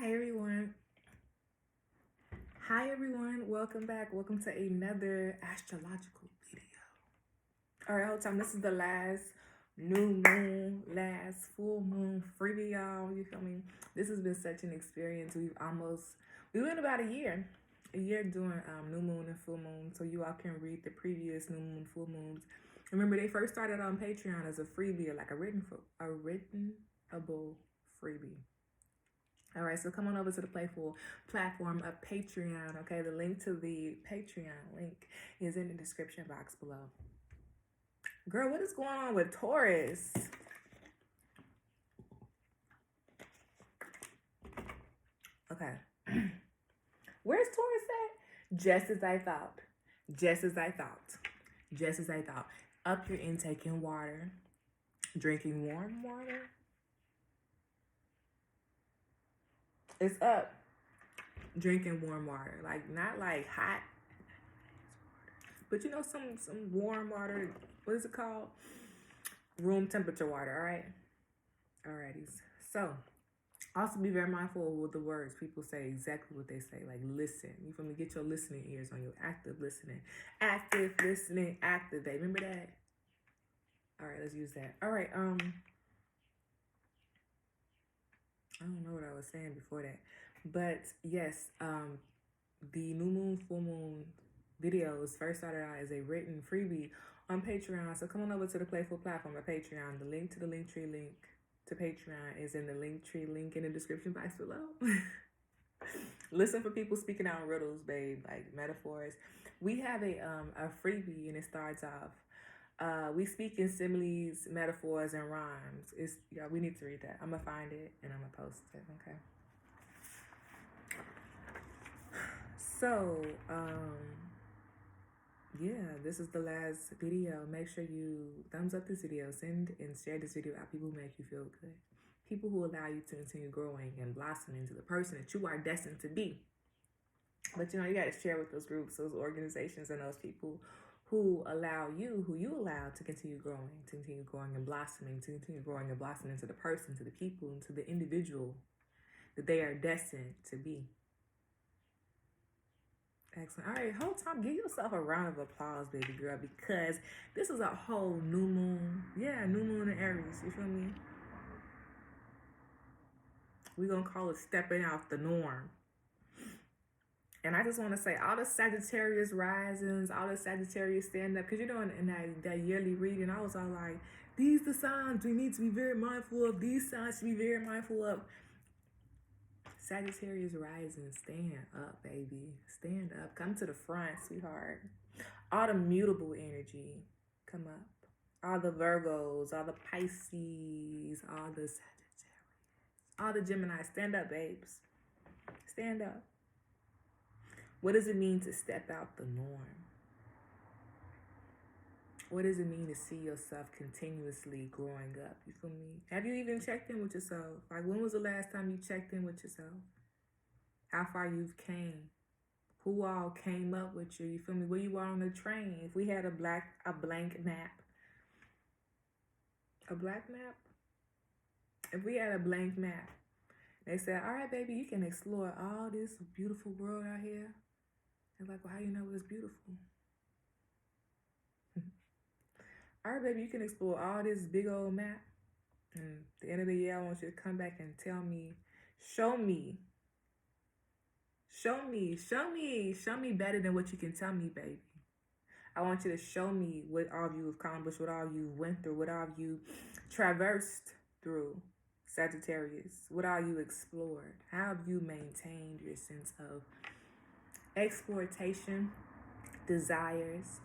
Hi everyone. Hi everyone. Welcome back. Welcome to another astrological video. All right, whole time. This is the last new moon, last full moon freebie, y'all. You feel me? This has been such an experience. We went about a year doing new moon and full moon, so you all can read the previous new moon, full moons. Remember, they first started on Patreon as a freebie, like a writtenable freebie. All right, so come on over to the Playful platform of Patreon, okay? The link to the Patreon link is in the description box below. Girl, what is going on with Taurus? Okay. Where's Taurus at? Just as I thought. Just as I thought. Just as I thought. Up your intake in water. Drinking warm water. It's up. Drinking warm water. Like, not like hot, but you know, some warm water. What is it called? Room temperature water. All right. Alrighties. So, also be very mindful with the words. People say exactly what they say. Like, listen. You feel me? Get your listening ears on you. Active listening. Active listening. Activate. Remember that? All right. Let's use that. All right. I don't know what I was saying before that, but yes. The new moon, full moon videos first started out as a written freebie on Patreon. So come on over to the Playful platform of Patreon. The link to the Linktree link to Patreon is in the Linktree link in the description box below. Listen for people speaking out riddles, babe, like metaphors. We have a freebie, and it starts off. We speak in similes, metaphors, and rhymes. We need to read that. I'm gonna find it and I'm gonna post it. Okay. So, yeah, this is the last video. Make sure you thumbs up this video, send and share this video out. People who make you feel good, people who allow you to continue growing and blossoming into the person that you are destined to be. But you know, you got to share with those groups, those organizations, and those people who you allow to continue growing and blossoming, to continue growing and blossoming into the person, to the people, and to the individual that they are destined to be. Excellent. All right, whole time, give yourself a round of applause, baby girl, because this is a whole new moon. Yeah, new moon in Aries. You feel me? We're going to call it stepping out the norm. And I just want to say, all the Sagittarius risings, all the Sagittarius stand up, because you know, in that yearly reading, I was all like, these the signs we need to be very mindful of. These signs to be very mindful of. Sagittarius rising, stand up, baby. Stand up. Come to the front, sweetheart. All the mutable energy, come up. All the Virgos, all the Pisces, all the Sagittarius, all the Gemini, stand up, babes. Stand up. What does it mean to step out the norm? What does it mean to see yourself continuously growing up? You feel me? Have you even checked in with yourself? Like, when was the last time you checked in with yourself? How far you've came? Who all came up with you? You feel me? Where you are on the train? If we had a blank map. A black map? If we had a blank map, they said, all right, baby, you can explore all this beautiful world out here. They're like, well, how you know it's beautiful? All right, baby, you can explore all this big old map. And at the end of the year, I want you to come back and tell me, show me better than what you can tell me, baby. I want you to show me what all you accomplished, what all you went through, what all you traversed through, Sagittarius. What all you explored. How have you maintained your sense of exploitation, desires,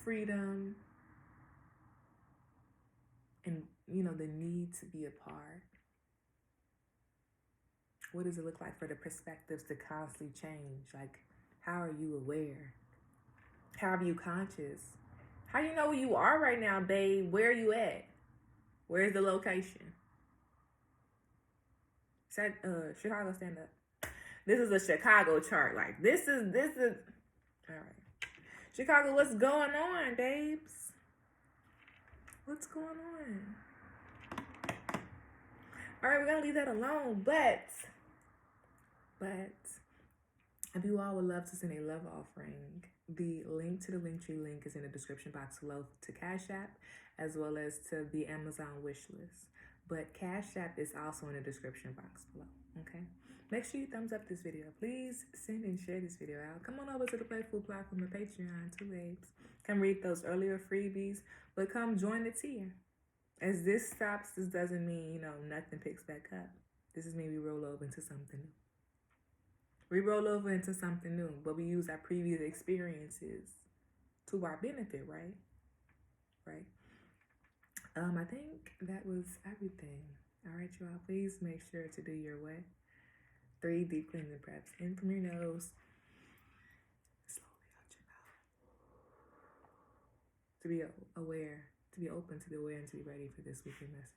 freedom, and, you know, the need to be apart? What does it look like for the perspectives to constantly change? Like, how are you aware? How are you conscious? How do you know where you are right now, babe? Where are you at? Where's the location? Chicago, stand up. This is a Chicago chart. Like, this is all right. Chicago, what's going on, babes? What's going on? All right, we're gonna leave that alone, but But if you all would love to send a love offering, the link to the Linktree link is in the description box below to Cash App, as well as to the Amazon wish list. But Cash App is also in the description box below, okay? Make sure you thumbs up this video. Please send and share this video out. Come on over to the Playful platform of Patreon, too, babes. Come read those earlier freebies, but come join the tier. As this stops, this doesn't mean, you know, nothing picks back up. This is maybe roll over into something new. We roll over into something new, but we use our previous experiences to our benefit, right? Right. I think that was everything. All right, y'all. Please make sure to do your what? 3 deep cleansing preps. In from your nose, slowly out your mouth. To be aware, to be open, to be aware, and to be ready for this weekend message.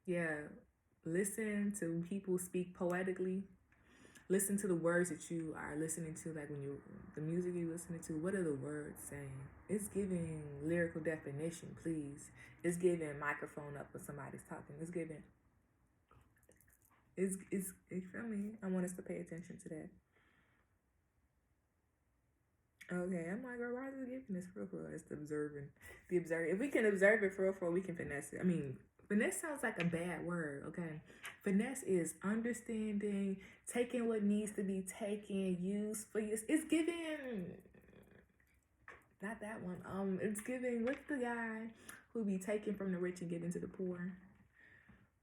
Yeah, listen to people speak poetically. Listen to the words that you are listening to, like when the music you're listening to, what are the words saying? It's giving lyrical definition, please. It's giving microphone up when somebody's talking. It's giving, you feel me? I want us to pay attention to that. Okay, I'm like, girl, why is it giving this for real? It's the observing. If we can observe it for real, we can finesse it. I mean, finesse sounds like a bad word, okay? Finesse is understanding, taking what needs to be taken, used for you. It's giving, not that one. It's giving, what's the guy who be taking from the rich and giving to the poor?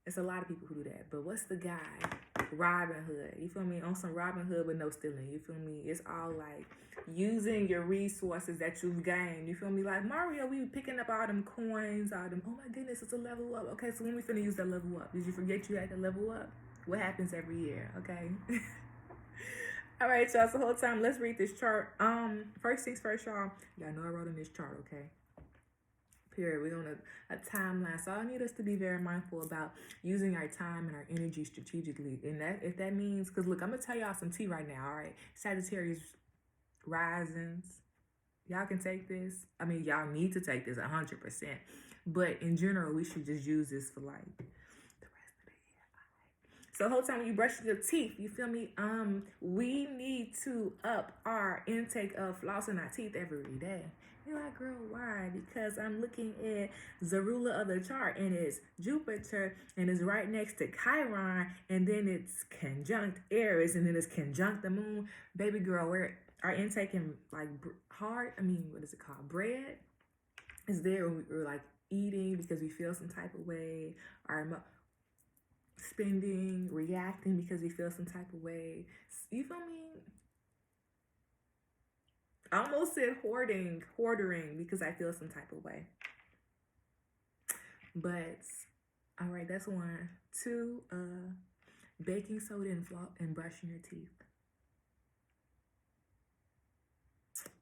It's a lot of people who do that, but what's the guy? Robin Hood. You feel me? On some Robin Hood, but no stealing. You feel me? It's all like using your resources that you've gained. You feel me? Like Mario, we picking up all them coins, all them. Oh my goodness, it's a level up. Okay, so when we finna use that level up? Did you forget you had to level up? What happens every year? Okay. All right, y'all. So the whole time, let's read this chart. First things first, y'all. Y'all know I wrote in this chart, okay? Period. We're on a timeline. So I need us to be very mindful about using our time and our energy strategically. And that, if that means, because look, I'm going to tell y'all some tea right now, all right? Sagittarius risings. Y'all can take this. I mean, y'all need to take this 100%. But in general, we should just use this for like the rest of the year. So the whole time when you brush your teeth, you feel me? We need to up our intake of flossing our teeth every day. You're like, girl, why? Because I'm looking at the ruler of the chart, and it's Jupiter, and it's right next to Chiron, and then it's conjunct Aries, and then it's conjunct the moon. Baby girl, we're intaking like hard. I mean, what is it called? Bread is there. We're like eating because we feel some type of way. Our spending, reacting because we feel some type of way. You feel me? I almost said hoarding because I feel some type of way. But all right, that's 1. 2, baking soda and brushing your teeth.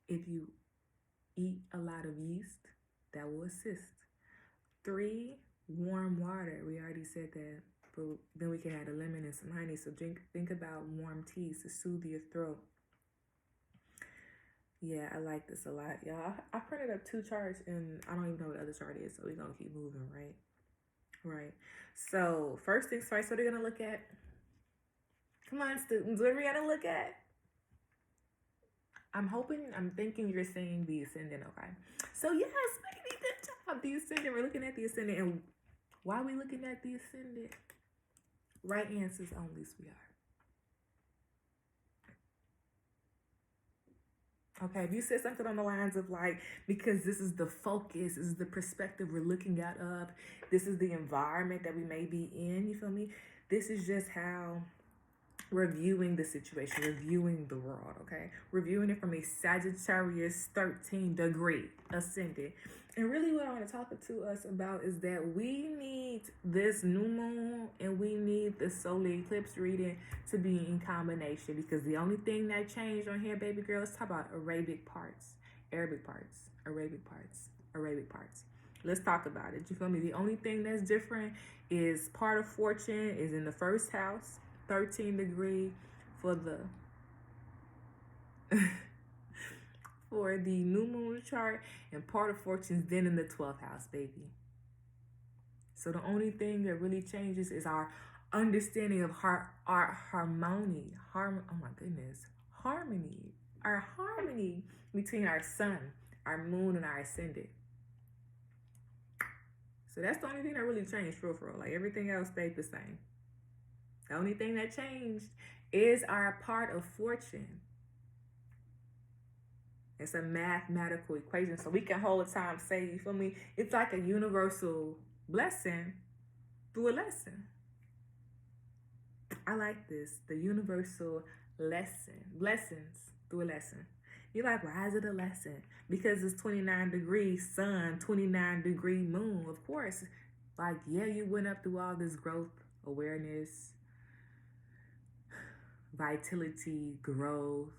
If you eat a lot of yeast, that will assist. 3, warm water. We already said that, but then we can add a lemon and some honey. So think about warm teas to soothe your throat. Yeah, I like this a lot, y'all. I printed up 2 charts, and I don't even know what the other chart is, so we're going to keep moving, right? Right. So, first things first, what are we going to look at? Come on, students, what are we going to look at? I'm thinking you're saying the ascendant, okay? So, yes, baby, good job. The ascendant, we're looking at the ascendant, and why are we looking at the ascendant? Right answers only, sweetheart. Okay, if you said something on the lines of like, because this is the focus, this is the perspective we're looking at up, this is the environment that we may be in, you feel me? This is just how we're viewing the situation, reviewing the world, okay? Reviewing it from a Sagittarius 13-degree ascendant. And really what I want to talk to us about is that we need this new moon and we need the solar eclipse reading to be in combination, because the only thing that changed on here, baby girl, let's talk about Arabic parts, Arabic parts, Arabic parts, Arabic parts. Let's talk about it. You feel me? The only thing that's different is part of fortune is in the first house, 13-degree for the for the new moon chart, and part of fortune's then in the 12th house, baby. So the only thing that really changes is our understanding of our harmony, oh my goodness, harmony, our harmony between our sun, our moon, and our ascendant. So that's the only thing that really changed, for real. Like everything else stayed the same. The only thing that changed is our part of fortune. It's a mathematical equation. So we can hold time, say, you feel me? It's like a universal blessing through a lesson. I like this. The universal lesson. Blessings through a lesson. You're like, why is it a lesson? Because it's 29-degree sun, 29-degree moon. Of course. Like, yeah, you went up through all this growth, awareness, vitality, growth,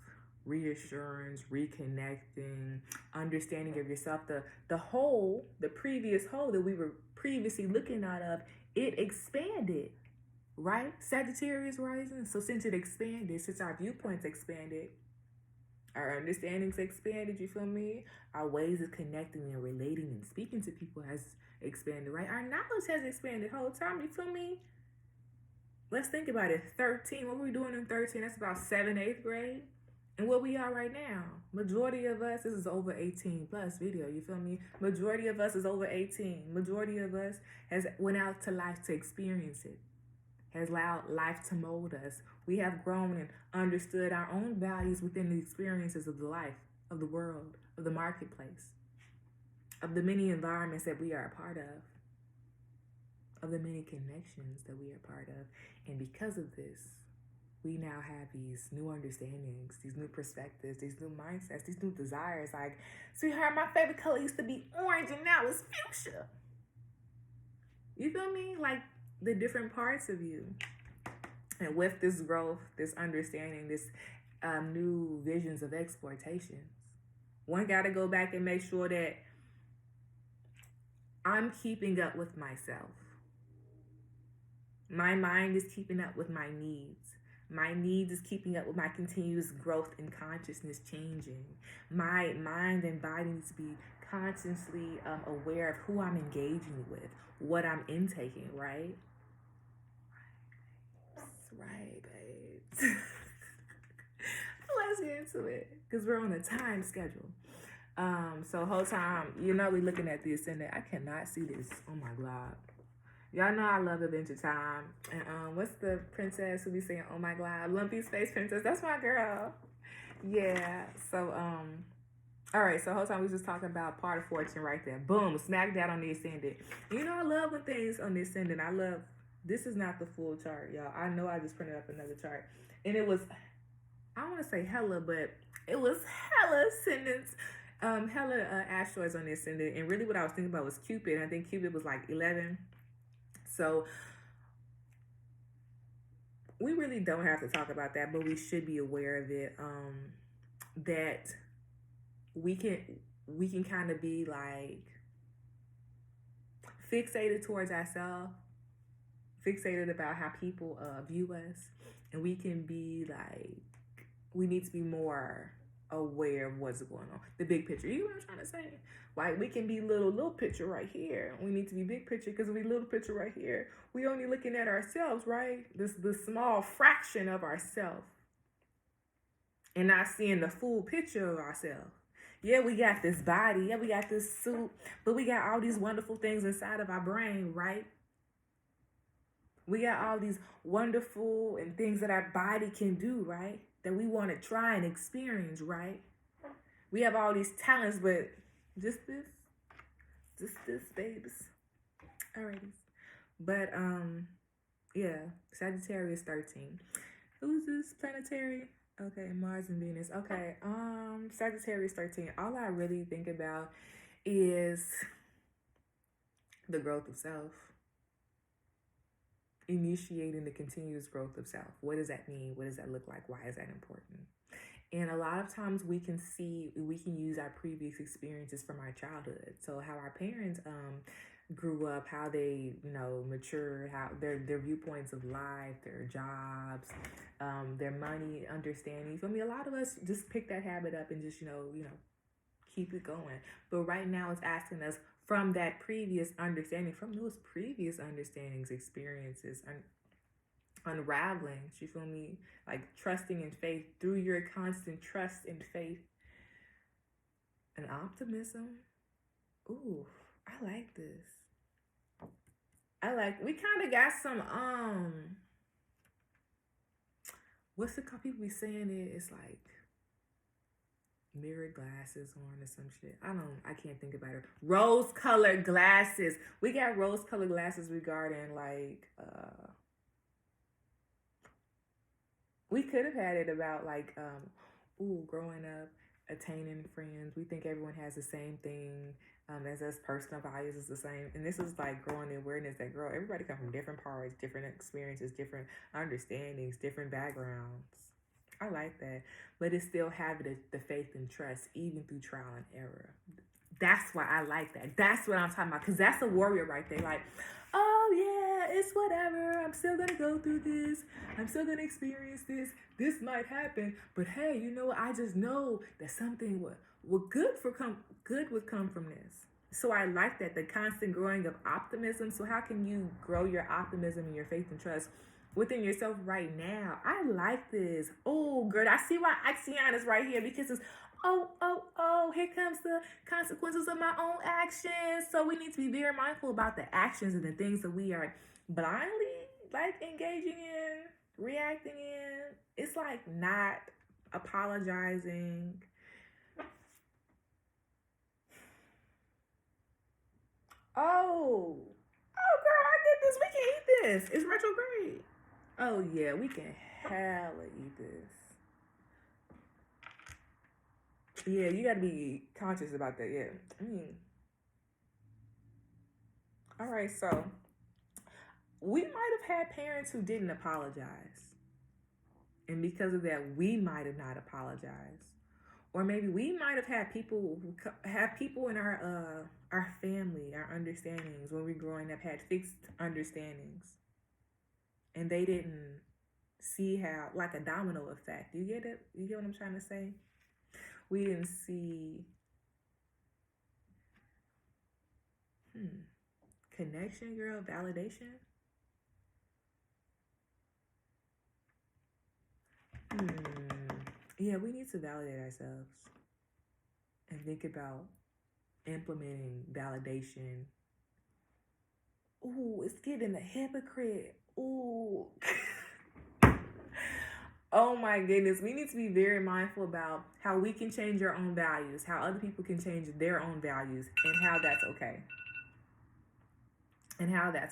reassurance, reconnecting, understanding of yourself. The whole, the previous whole that we were previously looking out of, it expanded, right? Sagittarius rising. So since it expanded, since our viewpoints expanded, our understandings expanded, you feel me? Our ways of connecting and relating and speaking to people has expanded, right? Our knowledge has expanded the whole time, you feel me? Let's think about it. 13, what were we doing in 13? That's about 7th, 8th grade. And what we are right now. Majority of us, this is over 18 plus video, you feel me? Majority of us is over 18. Majority of us has went out to life to experience it. Has allowed life to mold us. We have grown and understood our own values within the experiences of the life, of the world, of the marketplace, of the many environments that we are a part of the many connections that we are part of. And because of this, we now have these new understandings, these new perspectives, these new mindsets, these new desires. Like, sweetheart, my favorite color used to be orange and now it's fuchsia. You feel me? Like, the different parts of you. And with this growth, this understanding, this new visions of exploitations, one got to go back and make sure that I'm keeping up with myself. My mind is keeping up with my needs. My needs is keeping up with my continuous growth and consciousness changing. My mind and body needs to be consciously aware of who I'm engaging with, what I'm intaking, right? Right, babes. Let's get into it, because we're on a time schedule. So whole time, you know, we're looking at the ascendant. I cannot see this on my glove. Y'all know I love Adventure Time. And what's the princess who be saying, oh my God, Lumpy Space Princess? That's my girl. Yeah. So, all right. So whole time we was just talking about part of fortune right there. Boom, smack that on the ascendant. You know, I love when things on the ascendant. I love, this is not the full chart, y'all. I know I just printed up another chart. And it was, I don't want to say hella, but it was hella ascendants. Hella asteroids on the ascendant. And really what I was thinking about was Cupid. I think Cupid was like 11. So we really don't have to talk about that, but we should be aware of it. That we can kind of be like fixated towards ourselves, fixated about how people view us, and we can be like, we need to be more aware of what's going on, the big picture. You know what I'm trying to say? Like, we can be little picture right here. We need to be big picture, because we little picture right here. We only looking at ourselves, right? The small fraction of ourselves, and not seeing the full picture of ourselves. Yeah, we got this body. Yeah, we got this suit, but we got all these wonderful things inside of our brain, right? We got all these wonderful and things that our body can do, right? That we want to try and experience, right? We have all these talents, but just this, babes. Alrighty. But, yeah, Sagittarius 13. Who's this planetary? Okay, Mars and Venus. Okay, Sagittarius 13. All I really think about is the growth of self. Initiating the continuous growth of self. What does that mean? What does that look like? Why is that important? And a lot of times we can use our previous experiences from our childhood. So how our parents grew up, how they, mature, how their viewpoints of life, their jobs, their money understanding. For me, a lot of us just pick that habit up and just, keep it going. But right now it's asking us, from that previous understanding, from those previous understandings, experiences, unraveling, you feel me? Like trusting in faith through your constant trust and faith and optimism. Ooh, I like this. We kind of got some, what's the people be saying it? It's like mirror glasses on or some shit. I can't think about it. Rose colored glasses. We got rose colored glasses regarding like, we could have had it about like, growing up, attaining friends. We think everyone has the same thing. As us, personal values is the same. And this is like growing the awareness that, girl, everybody come from different parts, different experiences, different understandings, different backgrounds. I like that. But it still having the faith and trust, even through trial and error. That's why I like that. That's what I'm talking about. Because that's a warrior right there. Like, oh yeah, it's whatever. I'm still going to go through this. I'm still going to experience this. This might happen. But hey, you know what? I just know that something would would come from this. So I like that, the constant growing of optimism. So how can you grow your optimism and your faith and trust within yourself right now? I like this. Oh, girl, I see why Axion is right here, because it's, here comes the consequences of my own actions. So we need to be very mindful about the actions and the things that we are blindly like engaging in, reacting in. It's like not apologizing. Girl, I get this. We can eat this. It's retrograde. Oh yeah, we can hella eat this. Yeah, you gotta be conscious about that. Yeah. All right, so we might have had parents who didn't apologize. And because of that, we might have not apologized. Or maybe we might have had people in our family, our understandings when we were growing up had fixed understandings, and they didn't see how, like a domino effect. You get it? You get what I'm trying to say? We didn't see connection, girl, validation. Yeah, we need to validate ourselves and think about implementing validation. Ooh, it's getting a hypocrite. Ooh. Oh my goodness. We need to be very mindful about how we can change our own values, how other people can change their own values, and how that's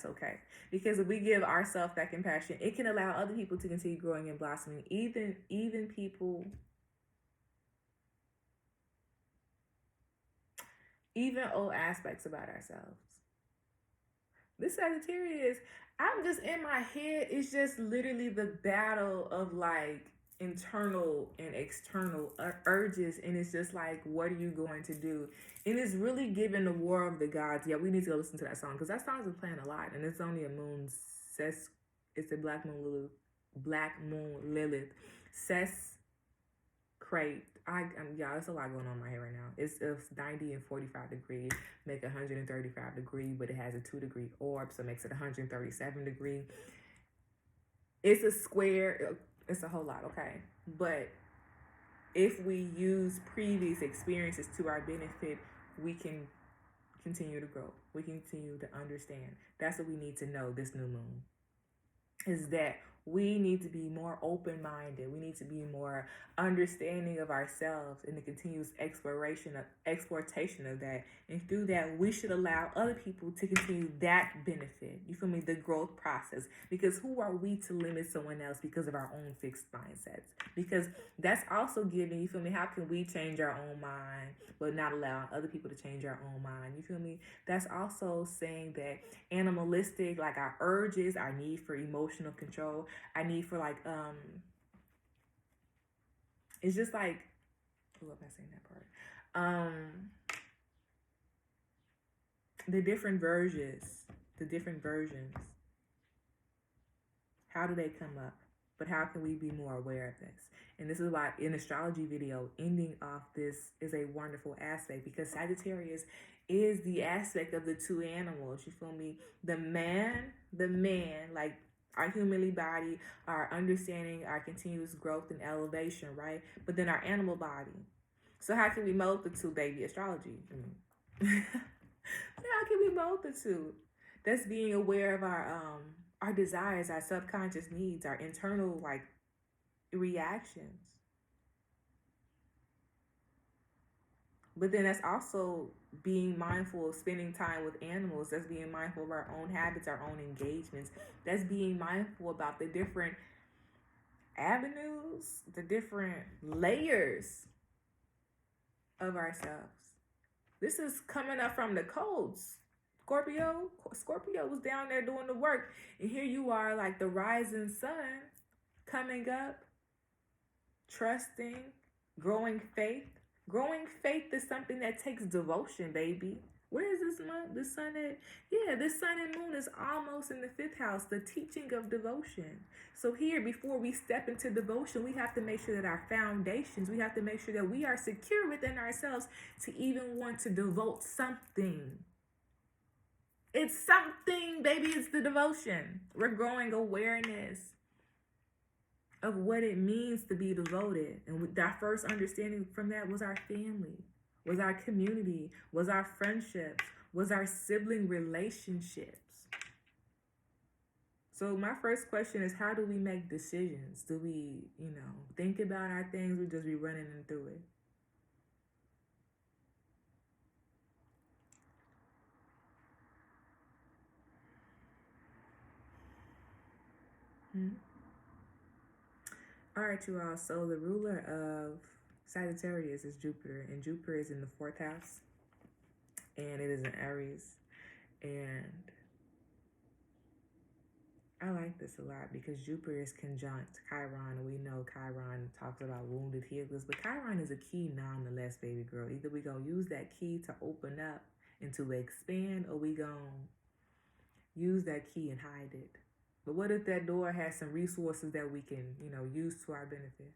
okay. Because if we give ourselves that compassion, it can allow other people to continue growing and blossoming, even people, even old aspects about ourselves. This Sagittarius, I'm just in my head, it's just literally the battle of like internal and external urges, and it's just like, what are you going to do? And it's really giving the war of the gods. Yeah, we need to go listen to that song, because that song's been playing a lot, and it's only a moon it's a black moon Lilith crate. Yeah, there's a lot going on in my head right now. It's 90 and 45 degrees, make 135 degree, but it has a 2-degree orb, so it makes it 137 degree. It's a square. It's a whole lot, okay? But if we use previous experiences to our benefit, we can continue to grow. We can continue to understand. That's what we need to know this new moon, is that we need to be more open-minded. We need to be more understanding of ourselves in the continuous exploitation of that. And through that, we should allow other people to continue that benefit. You feel me? The growth process. Because who are we to limit someone else because of our own fixed mindsets? Because that's also giving, you feel me? How can we change our own mind but not allow other people to change our own mind? You feel me? That's also saying that animalistic, like our urges, our need for emotional control, our need for like, it's just like, I'm not saying that part. The different versions, how do they come up? But how can we be more aware of this? And this is why in astrology video, ending off this is a wonderful aspect, because Sagittarius is the aspect of the two animals. You feel me? The man, like Our humanly body, our understanding, our continuous growth and elevation, right? But then our animal body. So how can we mold the two, baby? Astrology. How can we mold the two? That's being aware of our desires, our subconscious needs, our internal like reactions. But then that's also being mindful of spending time with animals. That's being mindful of our own habits, our own engagements. That's being mindful about the different avenues, the different layers of ourselves. This is coming up from the codes. Scorpio was down there doing the work. And here you are, like the rising sun, coming up, trusting, growing faith. Growing faith is something that takes devotion, baby. Where is this month? The sun at? Yeah, this sun and moon is almost in the 5th house, the teaching of devotion. So here, before we step into devotion, we have to make sure that our foundations, we have to make sure that we are secure within ourselves to even want to devote something. It's something, baby. It's the devotion. We're growing awareness of what it means to be devoted. And our first understanding from that was our family, was our community, was our friendships, was our sibling relationships. So my first question is, how do we make decisions? Do we, think about our things, or just be running them through it? All right, you all. So the ruler of Sagittarius is Jupiter, and Jupiter is in the 4th house, and it is in Aries. And I like this a lot because Jupiter is conjunct Chiron, and we know Chiron talks about wounded healers, but Chiron is a key nonetheless, baby girl. Either we gonna use that key to open up and to expand, or we gonna use that key and hide it. But what if that door has some resources that we can, use to our benefit?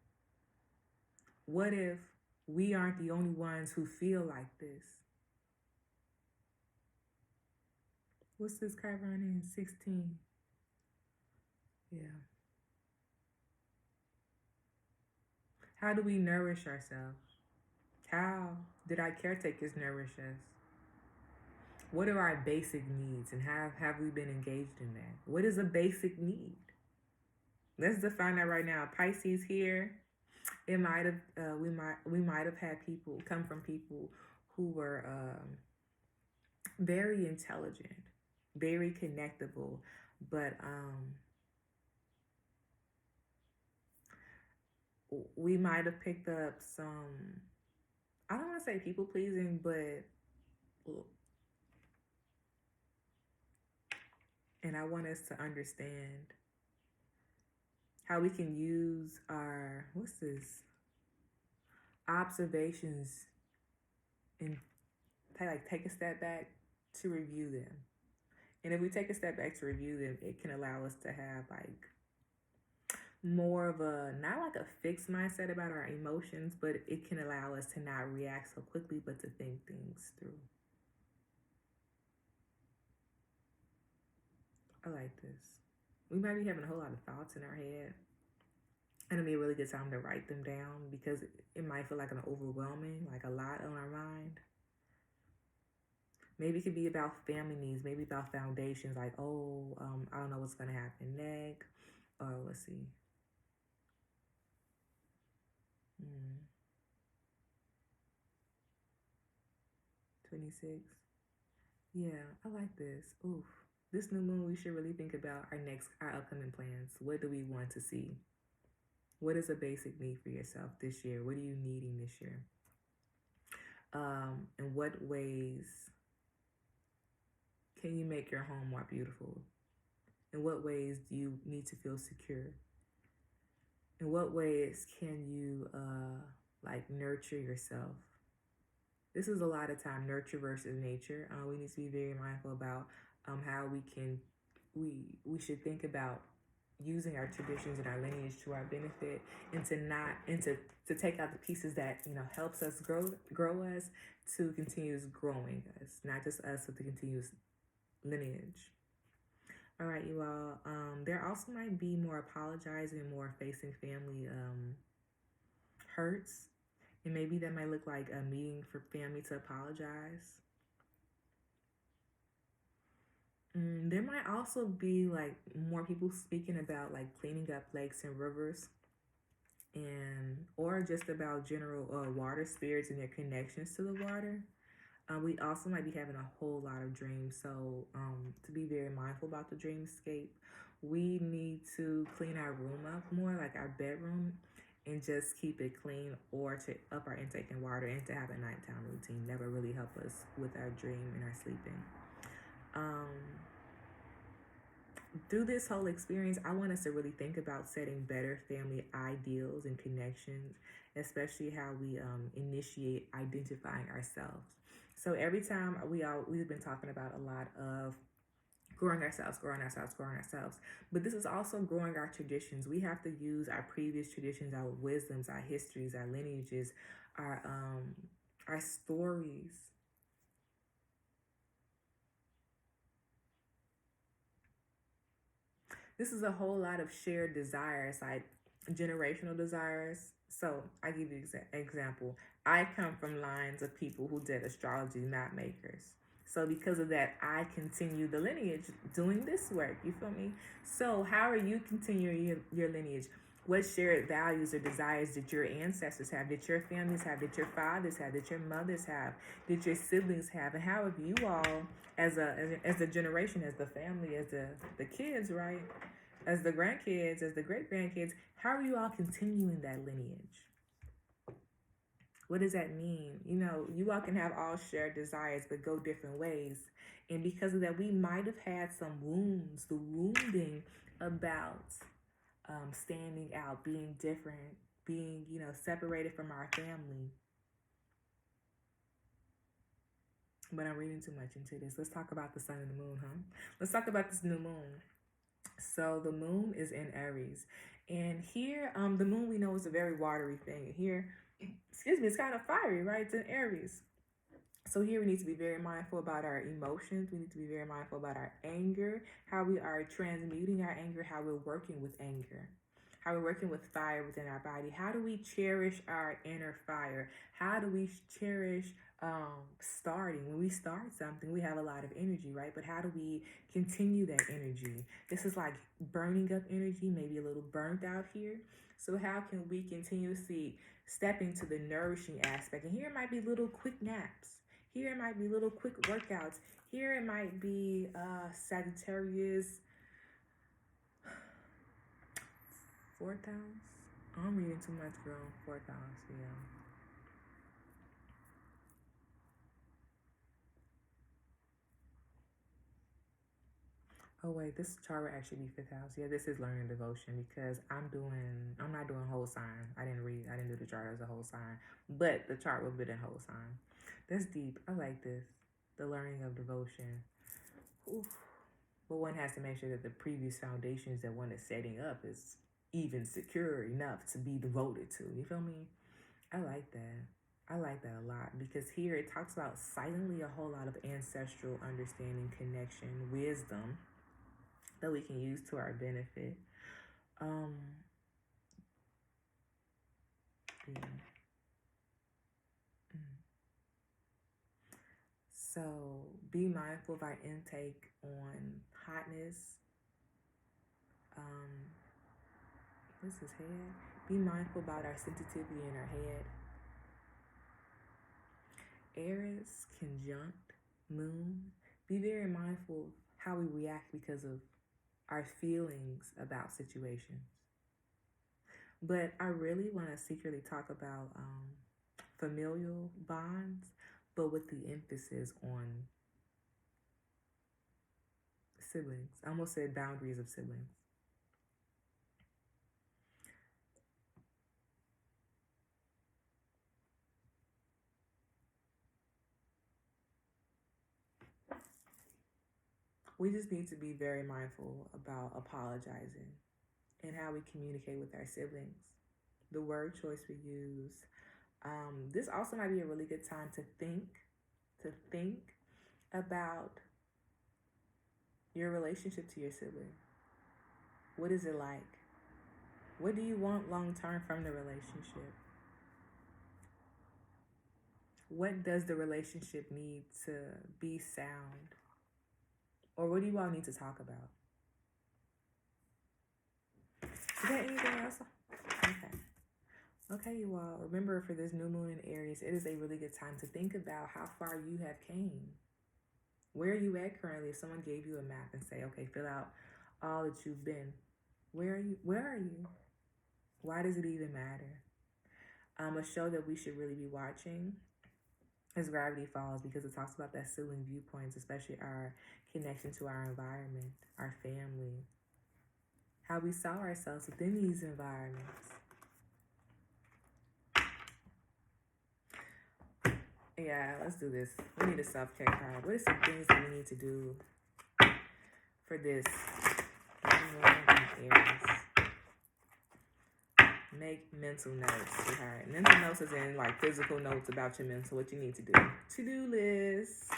What if we aren't the only ones who feel like this? What's this Chiron in? 16. Yeah. How do we nourish ourselves? How did our caretakers nourish us? What are our basic needs, and have we been engaged in that? What is a basic need? Let's define that right now. Pisces here. It might have we might have had people come from people who were very intelligent, very connectable, but we might have picked up some, I don't want to say people pleasing, but, and I want us to understand how we can use our, observations and take a step back to review them. And if we take a step back to review them, it can allow us to have more of not like a fixed mindset about our emotions, but it can allow us to not react so quickly, but to think things through. I like this. We might be having a whole lot of thoughts in our head, and it'll be a really good time to write them down because it might feel like an overwhelming, like a lot on our mind. Maybe it could be about family needs, maybe about foundations, like, I don't know what's going to happen next. Let's see. 26. Yeah, I like this. Oof. This new moon, we should really think about our upcoming plans. What do we want to see? What is a basic need for yourself this year? What are you needing this year? In what ways can you make your home more beautiful? In what ways do you need to feel secure? In what ways can you nurture yourself? This is a lot of time, nurture versus nature. We need to be very mindful about how we should think about using our traditions and our lineage to our benefit, and to take out the pieces that helps us grow us, to continuous growing us, not just us, but the continuous lineage. All right, you all. There also might be more apologizing, more facing family hurts. And maybe that might look like a meeting for family to apologize. There might also be like more people speaking about like cleaning up lakes and rivers, and or just about general water spirits and their connections to the water. We also might be having a whole lot of dreams, so to be very mindful about the dreamscape. We need to clean our room up more, like our bedroom, and just keep it clean, or to up our intake in water, and to have a nighttime routine. That will really help us with our dream and our sleeping. Um, Through this whole experience, I want us to really think about setting better family ideals and connections, especially how we initiate identifying ourselves. So every time we've been talking about a lot of growing ourselves, growing ourselves, growing ourselves. But this is also growing our traditions. We have to use our previous traditions, our wisdoms, our histories, our lineages, our stories. This is a whole lot of shared desires, like generational desires. So I give you an example. I come from lines of people who did astrology map makers. So because of that, I continue the lineage doing this work. You feel me? So how are you continuing your lineage? What shared values or desires did your ancestors have? Did your families have? Did your fathers have? Did your mothers have? Did your siblings have? And how have you all, as a generation, as the family, as the kids, right? As the grandkids, as the great grandkids, how are you all continuing that lineage? What does that mean? You know, you all can have all shared desires, but go different ways. And because of that, we might have had some wounds, the wounding about standing out, being different, being, separated from our family. But I'm reading too much into this. Let's talk about the sun and the moon, huh? Let's talk about this new moon. So the moon is in Aries. And here, the moon we know is a very watery thing. Here, excuse me, it's kind of fiery, right? It's in Aries. So here we need to be very mindful about our emotions. We need to be very mindful about our anger, how we are transmuting our anger, how we're working with anger, how we're working with fire within our body. How do we cherish our inner fire? How do we cherish starting? When we start something, we have a lot of energy, right? But how do we continue that energy? This is like burning up energy, maybe a little burnt out here. So how can we continuously step into the nourishing aspect? And here it might be little quick naps. Here it might be little quick workouts. Here it might be Sagittarius, fourth house. I'm reading too much, girl. Fourth house, yeah. Oh wait, this chart will actually be fifth house. Yeah, this is learning devotion because I'm not doing whole sign. I didn't do the chart as a whole sign, but the chart will be in whole sign. That's deep. I like this. The learning of devotion. Oof. But one has to make sure that the previous foundations that one is setting up is even secure enough to be devoted to. You feel me? I like that. I like that a lot because here it talks about silently a whole lot of ancestral understanding, connection, wisdom that we can use to our benefit. Um, yeah. So be mindful of our intake on hotness. This is head. Be mindful about our sensitivity in our head. Aries conjunct moon. Be very mindful how we react because of our feelings about situations. But I really want to secretly talk about familial bonds, but with the emphasis on siblings. I almost said boundaries of siblings. We just need to be very mindful about apologizing and how we communicate with our siblings, the word choice we use. This also might be a really good time to think about your relationship to your sibling. What is it like? What do you want long term from the relationship? What does the relationship need to be sound? Or what do you all need to talk about? Is there anything else? Okay. Okay, you all. Remember, for this new moon in Aries, it is a really good time to think about how far you have came. Where are you at currently? If someone gave you a map and say, okay, fill out all that you've been. Where are you? Where are you? Why does it even matter? A show that we should really be watching is Gravity Falls, because it talks about that ceiling viewpoints, especially our connection to our environment, our family, how we saw ourselves within these environments. Yeah, let's do this. We need a self-care card. What are some things that we need to do for this Aries? Make mental notes, sweetheart. Mental notes is in like physical notes about your mental, what you need to do. To-do list.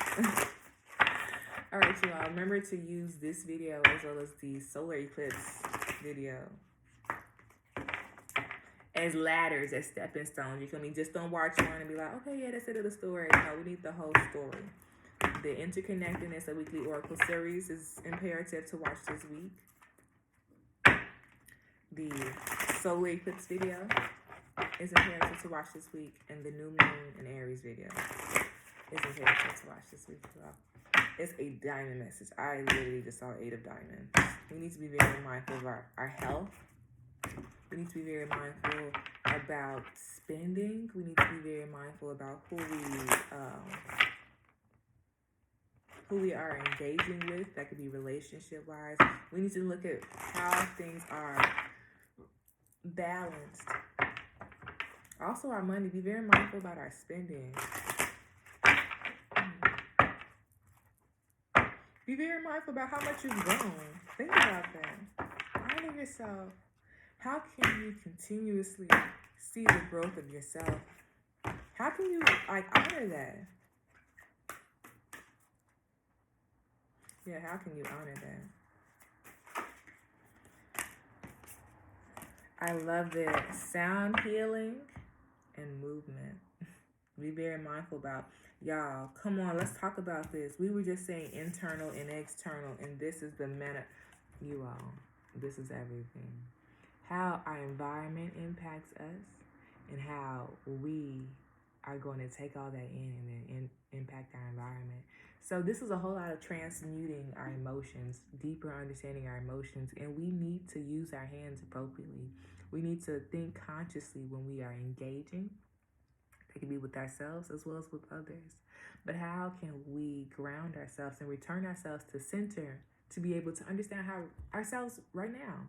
All right, you all. Remember to use this video as well as the solar eclipse video as ladders, as stepping stones. You feel me? Just don't watch one and be like, okay, yeah, that's it of the story. No, we need the whole story. The interconnectedness of weekly oracle series is imperative to watch this week. The solar eclipse video is imperative to watch this week, and the new moon and Aries video is imperative to watch this week as well. It's a diamond message. I literally just saw 8 of diamonds. We need to be very mindful of our health. We need to be very mindful about spending. We need to be very mindful about who we are engaging with. That could be relationship-wise. We need to look at how things are balanced. Also, our money. Be very mindful about our spending. Be very mindful about how much you've grown. Think about that. Honor yourself. How can you continuously see the growth of yourself? How can you honor that? Yeah, how can you honor that? I love it. Sound healing and movement. Be very mindful about, y'all, come on, let's talk about this. We were just saying internal and external, and this is the meta. You all, this is everything. How our environment impacts us and how we are going to take all that in and then impact our environment. So this is a whole lot of transmuting our emotions, deeper understanding our emotions, and we need to use our hands appropriately. We need to think consciously when we are engaging. It can be with ourselves as well as with others. But how can we ground ourselves and return ourselves to center to be able to understand how ourselves right now?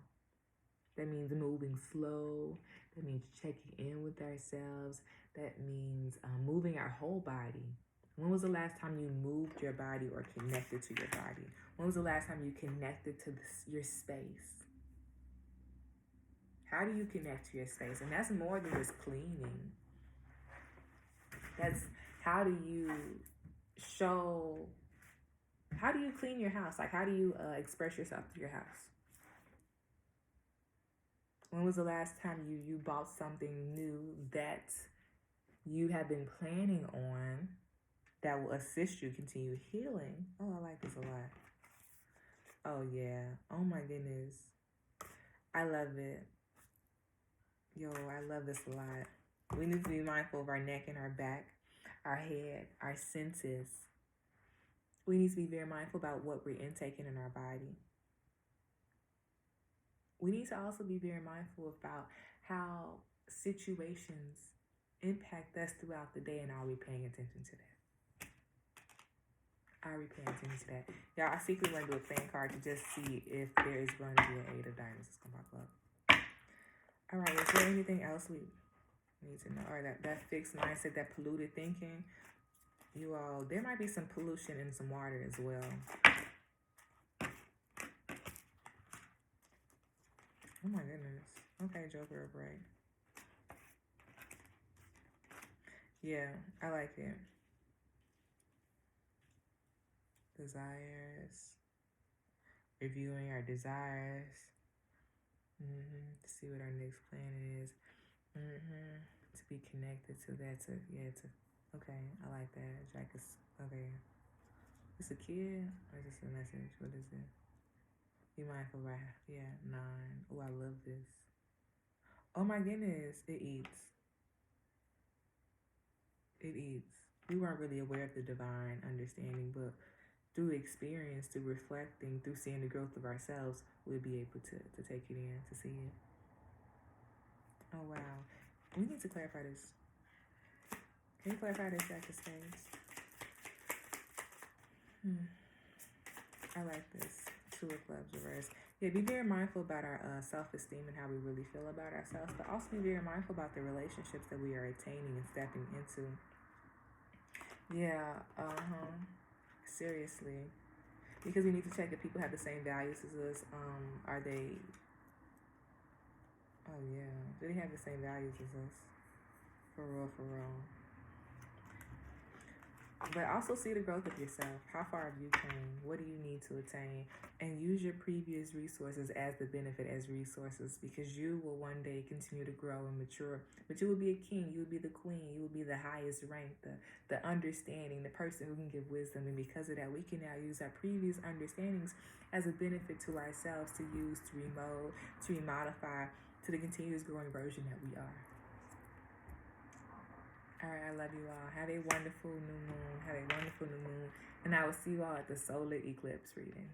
That means moving slow. That means checking in with ourselves. That means moving our whole body. When was the last time you moved your body or connected to your body? When was the last time you connected to your space? How do you connect to your space? And that's more than just cleaning. That's how do you clean your house? Like, how do you express yourself through your house? When was the last time you bought something new that you have been planning on that will assist you continue healing? Oh, I like this a lot. Oh, yeah. Oh, my goodness. I love it. Yo, I love this a lot. We need to be mindful of our neck and our back, our head, our senses. We need to be very mindful about what we're intaking in our body. We need to also be very mindful about how situations impact us throughout the day, and are we paying attention to that? Are we paying attention to that? Y'all, I secretly want to do a fan card to just see if there is going to be an 8 of diamonds that's going to pop up. All right, is there anything else we need to know? Or that fixed mindset, that polluted thinking? You all, there might be some pollution in some water as well. Oh my goodness. Okay, Joker of Bright. Yeah, I like it. Desires. reviewing our desires. To see what our next plan is. To be connected to that. Okay, I like that. Jack is okay. It's a kid or just a message? What is it? Be mindful, right? Yeah, 9. Oh, I love this. Oh my goodness, it eats. It eats. We weren't really aware of the divine understanding, but through experience, through reflecting, through seeing the growth of ourselves, we'll be able to take it in, to see it. Oh wow. We need to clarify this. Can you clarify this, Jack of Spades? I like this. 2 of Clubs reverse. Yeah, be very mindful about our self-esteem and how we really feel about ourselves, but also be very mindful about the relationships that we are attaining and stepping into. Yeah, seriously. Because we need to check if people have the same values as us. Are they... Oh, yeah. Do they have the same values as us? For real, for real. But also see the growth of yourself. How far have you came? What do you need to attain? And use your previous resources as the benefit as resources, because you will one day continue to grow and mature. But you will be a king. You will be the queen. You will be the highest rank, the understanding, the person who can give wisdom. And because of that, we can now use our previous understandings as a benefit to ourselves to use, to remold, to remodify to the continuous growing version that we are. All right, I love you all. Have a wonderful new moon. Have a wonderful new moon. And I will see you all at the solar eclipse reading.